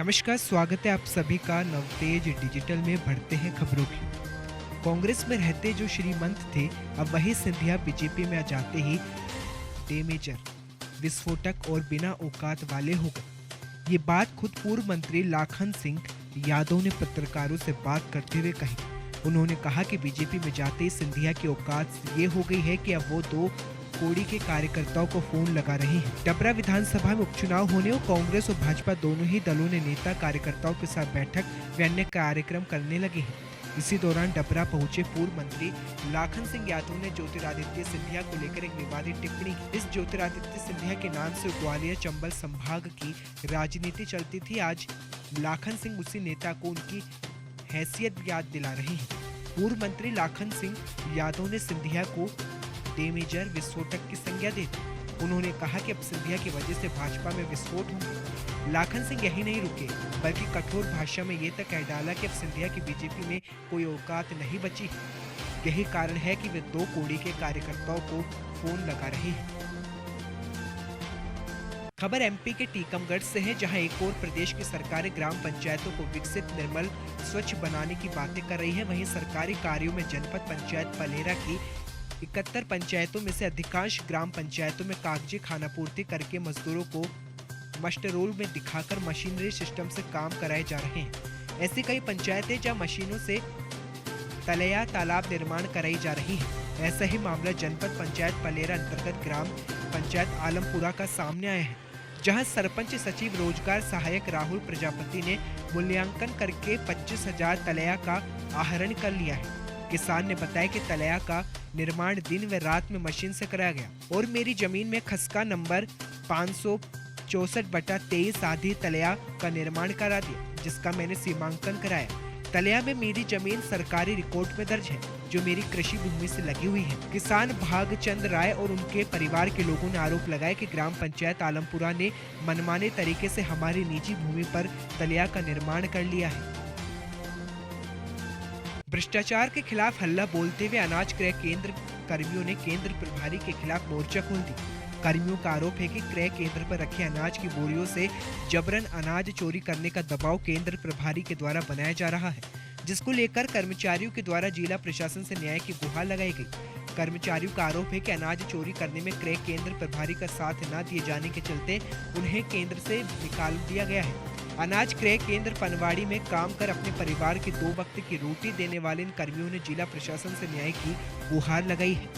नमस्कार, स्वागत है आप सभी का नवतेज डिजिटल में। बढ़ते हैं खबरों की। कांग्रेस में रहते जो श्रीमंत थे, अब वही सिंधिया बीजेपी में आ जाते ही डेमेजर, विस्फोटक और बिना औकात वाले हो गए। ये बात खुद पूर्व मंत्री लाखन सिंह यादव ने पत्रकारों से बात करते हुए कही। उन्होंने कहा कि बीजेपी में जाते ही सिंधिया की औकात ये हो गई है कि अब वो दो कोड़ी के कार्यकर्ताओं को फोन लगा रहे हैं। डबरा विधानसभा में उपचुनाव होने और कांग्रेस और भाजपा दोनों ही दलों ने नेता कार्यकर्ताओं के साथ बैठक व अन्य कार्यक्रम करने लगे हैं। इसी दौरान डबरा पहुंचे पूर्व मंत्री लाखन सिंह यादव ने ज्योतिरादित्य सिंधिया को लेकर एक विवादित टिप्पणी की। इस ज्योतिरादित्य सिंधिया के नाम से ग्वालियर चंबल संभाग की राजनीति चलती थी। आज लाखन सिंह उसी नेता को उनकी हैसियत याद दिला रहे हैं। पूर्व मंत्री लाखन सिंह यादव ने सिंधिया को डेमेजर, विस्फोटक की संज्ञा दी। उन्होंने कहा कि अब सिंधिया की वजह से भाजपा में विस्फोट होंगे। लाखन सिंह यही नहीं रुके, बल्कि कठोर भाषा में ये तक कह डाला कि अब सिंधिया की बीजेपी में कोई औकात नहीं बची। यही कारण है कि वे दो कोड़ी के कार्यकर्ताओं को फोन लगा रहे हैं। खबर एमपी के टीकमगढ़ से है, जहां एक और प्रदेश की सरकार ग्राम पंचायतों को विकसित, निर्मल, स्वच्छ बनाने की बातें कर रही है। वहीं सरकारी कार्यों में जनपद पंचायत पलेरा की 71 पंचायतों में से अधिकांश ग्राम पंचायतों में कागजी खानापूर्ति करके मजदूरों को मस्टरोल में दिखाकर मशीनरी सिस्टम से काम कराए जा रहे हैं। ऐसी कई पंचायतें जहां मशीनों से तलैया तालाब निर्माण कराई जा रही है। ऐसा ही मामला जनपद पंचायत पलेरा अंतर्गत ग्राम पंचायत आलमपुरा का सामने आया है, जहां सरपंच सचिव रोजगार सहायक राहुल प्रजापति ने मूल्यांकन करके 25,000 तलैया का आहरण कर लिया है। किसान ने बताया कि तलैया का निर्माण दिन व रात में मशीन से कराया गया और मेरी जमीन में खसका नंबर 564/23 आधी तलैया का निर्माण करा दिया, जिसका मैंने सीमांकन कराया। तलैया में मेरी जमीन सरकारी रिकॉर्ड में दर्ज है, जो मेरी कृषि भूमि से लगी हुई है। किसान भागचंद राय और उनके परिवार के लोगों ने आरोप लगाया कि ग्राम पंचायत आलमपुरा ने मनमाने तरीके से हमारी निजी भूमि पर तलैया का निर्माण कर लिया है। भ्रष्टाचार के खिलाफ हल्ला बोलते हुए अनाज क्रय केंद्र कर्मियों ने केंद्र प्रभारी के खिलाफ मोर्चा खोल दी। कर्मियों का आरोप है कि क्रय केंद्र पर रखे अनाज की बोरियों से जबरन अनाज चोरी करने का दबाव केंद्र प्रभारी के द्वारा बनाया जा रहा है, जिसको लेकर कर्मचारियों के द्वारा जिला प्रशासन से न्याय की गुहार लगाई गई। कर्मचारियों का आरोप है कि अनाज चोरी करने में क्रय केंद्र प्रभारी का साथ न दिए जाने के चलते उन्हें केंद्र से निकाल दिया गया है। अनाज क्रय केंद्र पनवाड़ी में काम कर अपने परिवार की 2 वक्त की रोटी देने वाले इन कर्मियों ने जिला प्रशासन से न्याय की गुहार लगाई है।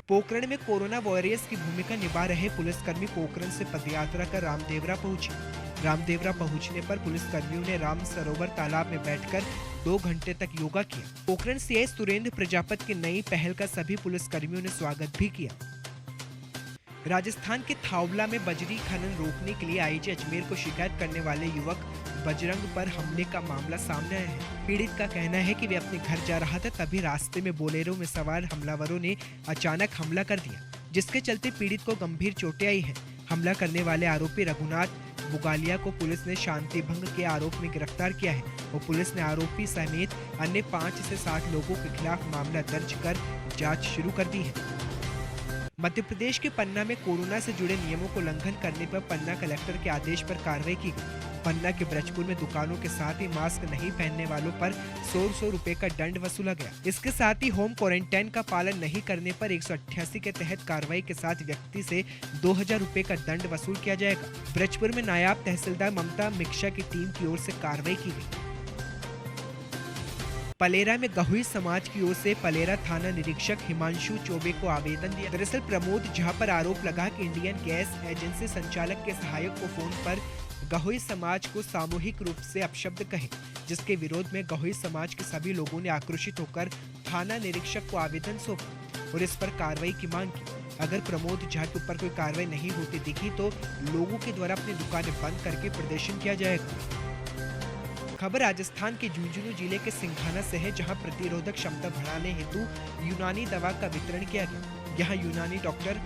पोखरण में कोरोना वॉरियर्स की भूमिका निभा रहे पुलिसकर्मी पोखरण से पदयात्रा कर रामदेवरा पहुंचे। रामदेवरा पहुंचने पर पुलिसकर्मियों ने राम सरोवर तालाब में बैठकर 2 घंटे तक योगा किया। पोखरण सीआई सुरेंद्र प्रजापति की नई पहल का सभी पुलिसकर्मियों ने स्वागत भी किया। राजस्थान के थावला में बजरी खनन रोकने के लिए आईजी अजमेर को शिकायत करने वाले युवक बजरंग पर हमले का मामला सामने आया है। पीड़ित का कहना है कि वे अपने घर जा रहा था, तभी रास्ते में बोलेरो में सवार हमलावरों ने अचानक हमला कर दिया, जिसके चलते पीड़ित को गंभीर चोटें आई हैं। हमला करने वाले आरोपी रघुनाथ बुगालिया को पुलिस ने शांति भंग के आरोप में गिरफ्तार किया है और पुलिस ने आरोपी समेत अन्य 5 से 7 लोगों के खिलाफ मामला दर्ज कर जाँच शुरू कर दी है। मध्य प्रदेश के पन्ना में कोरोना से जुड़े नियमों को उल्लंघन करने पर पन्ना कलेक्टर के आदेश पर कार्रवाई की गई। पन्ना के ब्रजपुर में दुकानों के साथ ही मास्क नहीं पहनने वालों पर 100 रुपए का दंड वसूला गया। इसके साथ ही होम क्वारंटाइन का पालन नहीं करने पर 188 के तहत कार्रवाई के साथ व्यक्ति से 2000 रुपए का दंड वसूल किया जाएगा। ब्रजपुर में नायब तहसीलदार ममता मिक्शा की टीम की ओर से कार्रवाई की गई। पलेरा में गहुई समाज की ओर से पलेरा थाना निरीक्षक हिमांशु चौबे को आवेदन दिया। दरअसल प्रमोद झा पर आरोप लगा कि इंडियन गैस एजेंसी संचालक के सहायक को फोन पर गहुई समाज को सामूहिक रूप से अपशब्द कहे, जिसके विरोध में गहुई समाज के सभी लोगों ने आक्रोशित होकर थाना निरीक्षक को आवेदन सौंपा और इस पर कार्रवाई की मांग की। अगर प्रमोद झा के ऊपर कोई कार्रवाई नहीं होती दिखी तो लोगों के द्वारा अपनी दुकानें बंद करके प्रदर्शन किया जाएगा। खबर राजस्थान के झुंझुनू जिले के सिंघाना से है, जहां प्रतिरोधक क्षमता बढ़ाने हेतु यूनानी दवा का वितरण किया गया। यहां यूनानी डॉक्टर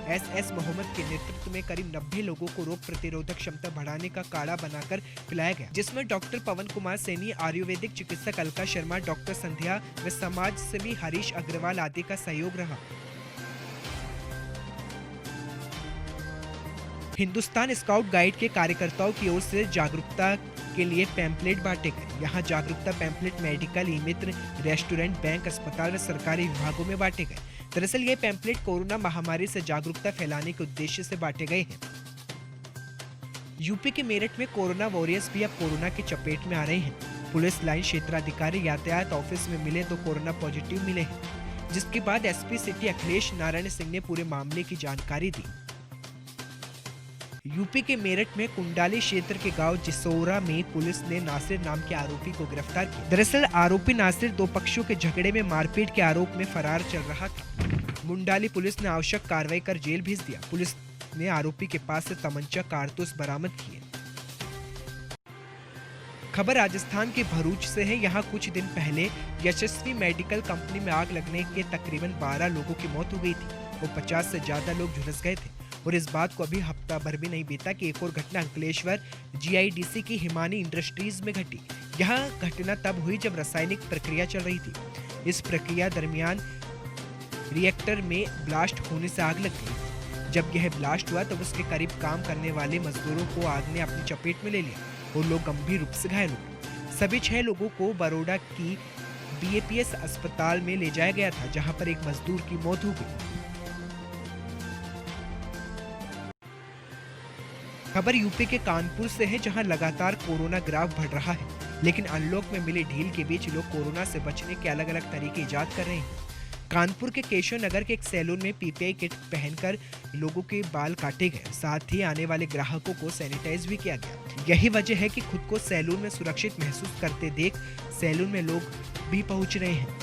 एस मोहम्मद के नेतृत्व में करीब 90 लोगों को रोग प्रतिरोधक क्षमता बढ़ाने का काढ़ा बनाकर पिलाया गया, जिसमें डॉक्टर पवन कुमार सैनी, आयुर्वेदिक चिकित्सक अलका शर्मा, डॉक्टर संध्या व समाज सेवी हरीश अग्रवाल आदि का सहयोग रहा। हिंदुस्तान स्काउट गाइड के कार्यकर्ताओं की ओर से जागरूकता के लिए पैम्पलेट बांटे गए। यहाँ जागरूकता पैम्पलेट मेडिकल, ई मित्र, रेस्टोरेंट, बैंक, अस्पताल व सरकारी विभागों में बांटे गए। दरअसल ये पैम्पलेट कोरोना महामारी से जागरूकता फैलाने के उद्देश्य से बांटे गए हैं। यूपी के मेरठ में कोरोना वॉरियर्स भी अब कोरोना की चपेट में आ रहे हैं। पुलिस लाइन क्षेत्राधिकारी यातायात ऑफिस में मिले तो कोरोना पॉजिटिव मिले हैं, जिसके बाद एसपी सिटी अखिलेश नारायण सिंह ने पूरे मामले की जानकारी दी। यूपी के मेरठ में कुंडाली क्षेत्र के गांव जिसौरा में पुलिस ने नासिर नाम के आरोपी को गिरफ्तार किया। दरअसल आरोपी नासिर दो पक्षों के झगड़े में मारपीट के आरोप में फरार चल रहा था। मुंडाली पुलिस ने आवश्यक कार्रवाई कर जेल भेज दिया। पुलिस ने आरोपी के पास से तमंचा, कारतूस बरामद किए। खबर राजस्थान के भरूच से है। यहाँ कुछ दिन पहले यशस्वी मेडिकल कंपनी में आग लगने के तकरीबन 12 लोगों की मौत हो गई थी। वो 50 से ज्यादा लोग झुलस गए थे और इस बात को अभी हफ्ता भर भी नहीं बीता कि एक और घटना अंकलेश्वर जीआईडीसी की हिमानी इंडस्ट्रीज में घटी। यह घटना तब हुई जब रासायनिक प्रक्रिया चल रही थी। इस प्रक्रिया दरमियान रिएक्टर में ब्लास्ट होने से आग लग गई। जब यह ब्लास्ट हुआ तब उसके करीब काम करने वाले मजदूरों को आग ने अपनी चपेट में ले लिया और लोग गंभीर रूप से घायल हुए। सभी 6 लोगों को बड़ौदा की बीएपीएस अस्पताल में ले जाया गया था, जहां पर एक मजदूर की मौत हो गई। खबर यूपी के कानपुर से है, जहां लगातार कोरोना ग्राफ बढ़ रहा है, लेकिन अनलॉक में मिली ढील के बीच लोग कोरोना से बचने के अलग अलग तरीके इजाद कर रहे हैं। कानपुर के केशव नगर के एक सैलून में पीपीई किट पहनकर लोगों के बाल काटे गए। साथ ही आने वाले ग्राहकों को सैनिटाइज भी किया गया। यही वजह है कि खुद को सैलून में सुरक्षित महसूस करते देख सैलून में लोग भी पहुंच रहे हैं।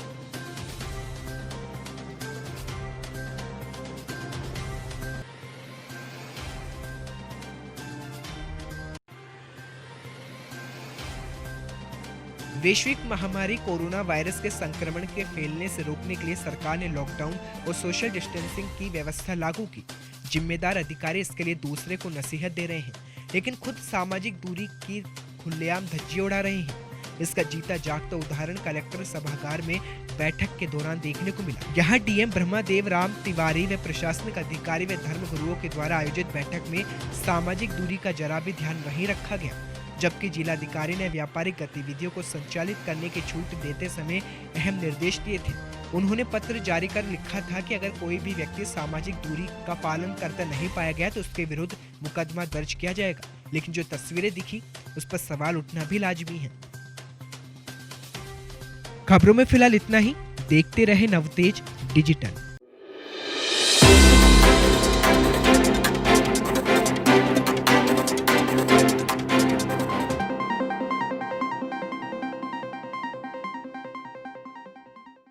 वैश्विक महामारी कोरोना वायरस के संक्रमण के फैलने से रोकने के लिए सरकार ने लॉकडाउन और सोशल डिस्टेंसिंग की व्यवस्था लागू की। जिम्मेदार अधिकारी इसके लिए दूसरे को नसीहत दे रहे हैं, लेकिन खुद सामाजिक दूरी की खुलेआम धज्जियां उड़ा रहे हैं। इसका जीता जागता उदाहरण कलेक्टर सभागार में बैठक के दौरान देखने को मिला। यहाँ डीएम ब्रह्मादेव राम तिवारी व प्रशासनिक अधिकारी व धर्मगुरुओं के द्वारा आयोजित बैठक में सामाजिक दूरी का जरा भी ध्यान नहीं रखा गया, जबकि जिलाधिकारी ने व्यापारिक गतिविधियों को संचालित करने की छूट देते समय अहम निर्देश दिए थे। उन्होंने पत्र जारी कर लिखा था कि अगर कोई भी व्यक्ति सामाजिक दूरी का पालन करता नहीं पाया गया तो उसके विरुद्ध मुकदमा दर्ज किया जाएगा। लेकिन जो तस्वीरें दिखी उस पर सवाल उठना भी लाजमी है। खबरों में फिलहाल इतना ही। देखते रहे नवतेज डिजिटल।